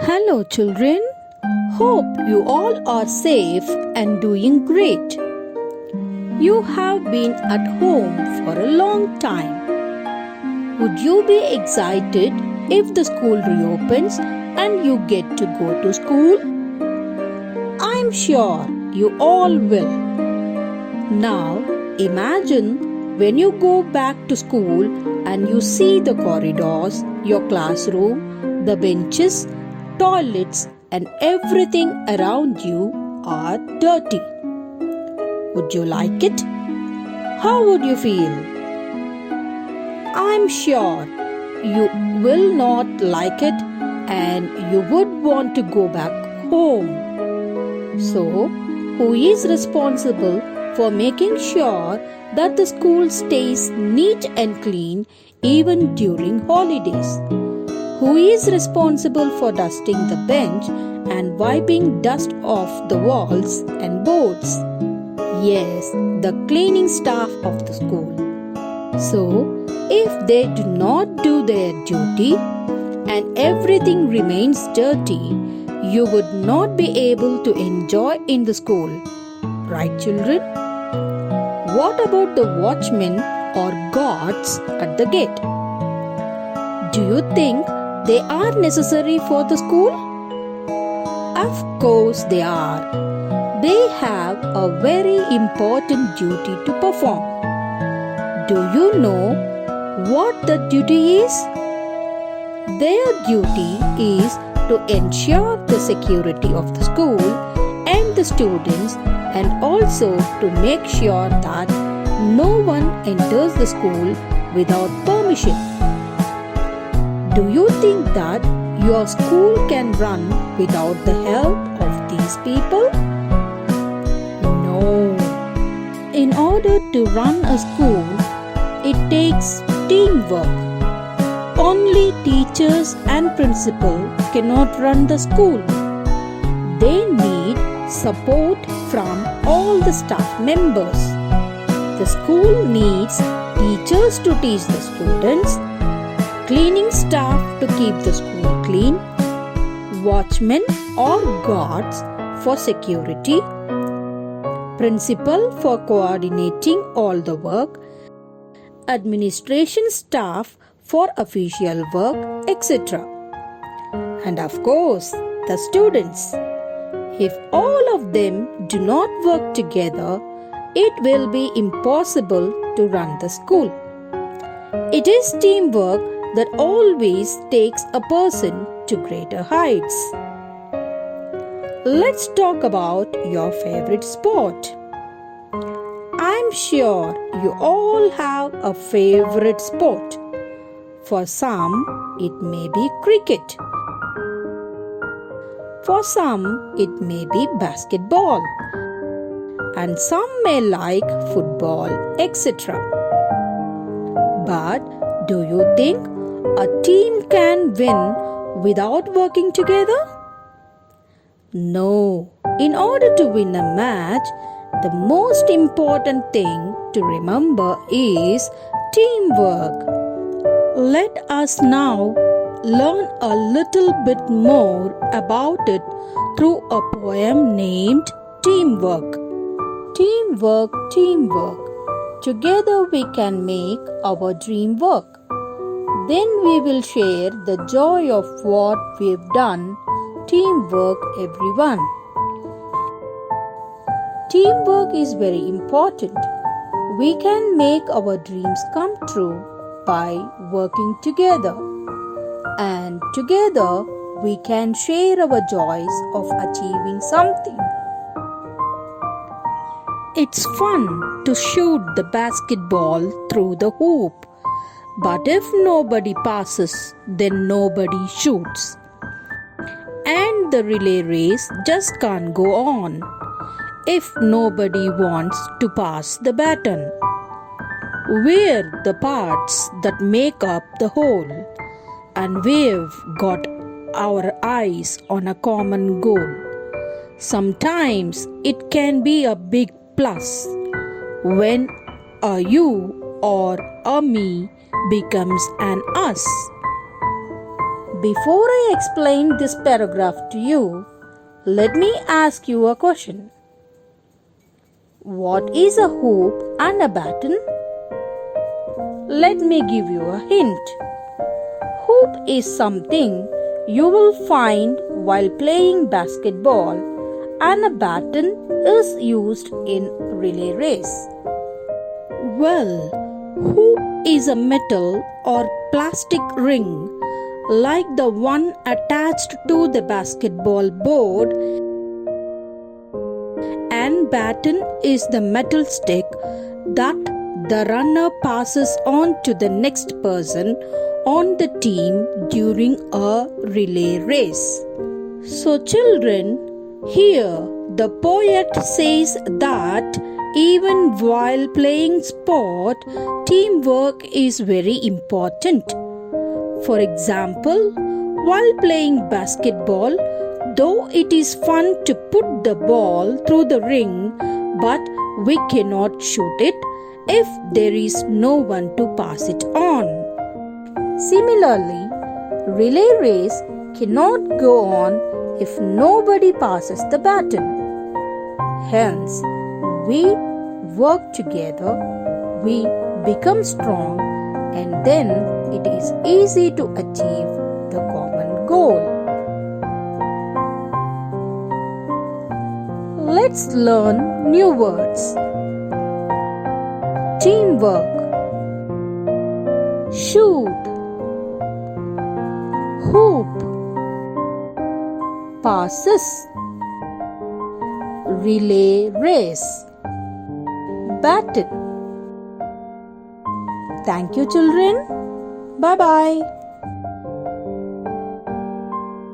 Hello, children. Hope you all are safe and doing great. You have been at home for a long time. Would you be excited if the school reopens and you get to go to school? I'm sure you all will. Now, imagine when you go back to school and you see the corridors, your classroom, the benches, toilets, and everything around you are dirty. Would you like it? How would you feel? I'm sure you will not like it and you would want to go back home. So, who is responsible for making sure that the school stays neat and clean even during holidays? Who is responsible for dusting the bench and wiping dust off the walls and boards? Yes, the cleaning staff of the school. So, if they do not do their duty and everything remains dirty, you would not be able to enjoy in the school. Right, children? What about the watchmen or guards at the gate? Do you think they are necessary for the school? Of course they are. They have a very important duty to perform. Do you know what the duty is? Their duty is to ensure the security of the school and the students, and also to make sure that no one enters the school without permission. Do you think that your school can run without the help of these people? No. In order to run a school, it takes teamwork. Only teachers and principal cannot run the school. They need support from all the staff members. The school needs teachers to teach the students, cleaning staff to keep the school clean, watchmen or guards for security, principal for coordinating all the work, administration staff for official work, etc. And of course, the students. If all of them do not work together, it will be impossible to run the school. It is teamwork that always takes a person to greater heights. Let's talk about your favorite sport. I'm sure you all have a favorite sport. For some, it may be cricket. For some, it may be basketball. And some may like football, etc. But do you think a team can win without working together? No. In order to win a match, the most important thing to remember is teamwork. Let us now learn a little bit more about it through a poem named Teamwork. Teamwork, teamwork. Together we can make our dream work. Then we will share the joy of what we've done. Teamwork, everyone. Teamwork is very important. We can make our dreams come true by working together. And together we can share our joys of achieving something. It's fun to shoot the basketball through the hoop. But if nobody passes, then nobody shoots. And the relay race just can't go on if nobody wants to pass the baton. We're the parts that make up the whole, and we've got our eyes on a common goal. Sometimes it can be a big plus when a you or a me becomes an us. Before I explain this paragraph to you, let me ask you a question. What is a hoop and a baton? Let me give you a hint. Hoop is something you will find while playing basketball, and a baton is used in relay race. Well, hoop is a metal or plastic ring like the one attached to the basketball board, and baton is the metal stick that the runner passes on to the next person on the team during a relay race. So children, here the poet says that even while playing sport, teamwork is very important. For example, while playing basketball, though it is fun to put the ball through the ring, but we cannot shoot it if there is no one to pass it on. Similarly, relay race cannot go on if nobody passes the baton. Hence, we work together, we become strong, and then it is easy to achieve the common goal. Let's learn new words. Teamwork, shoot, hoop, passes, relay race, baton. Thank you, children. Bye bye.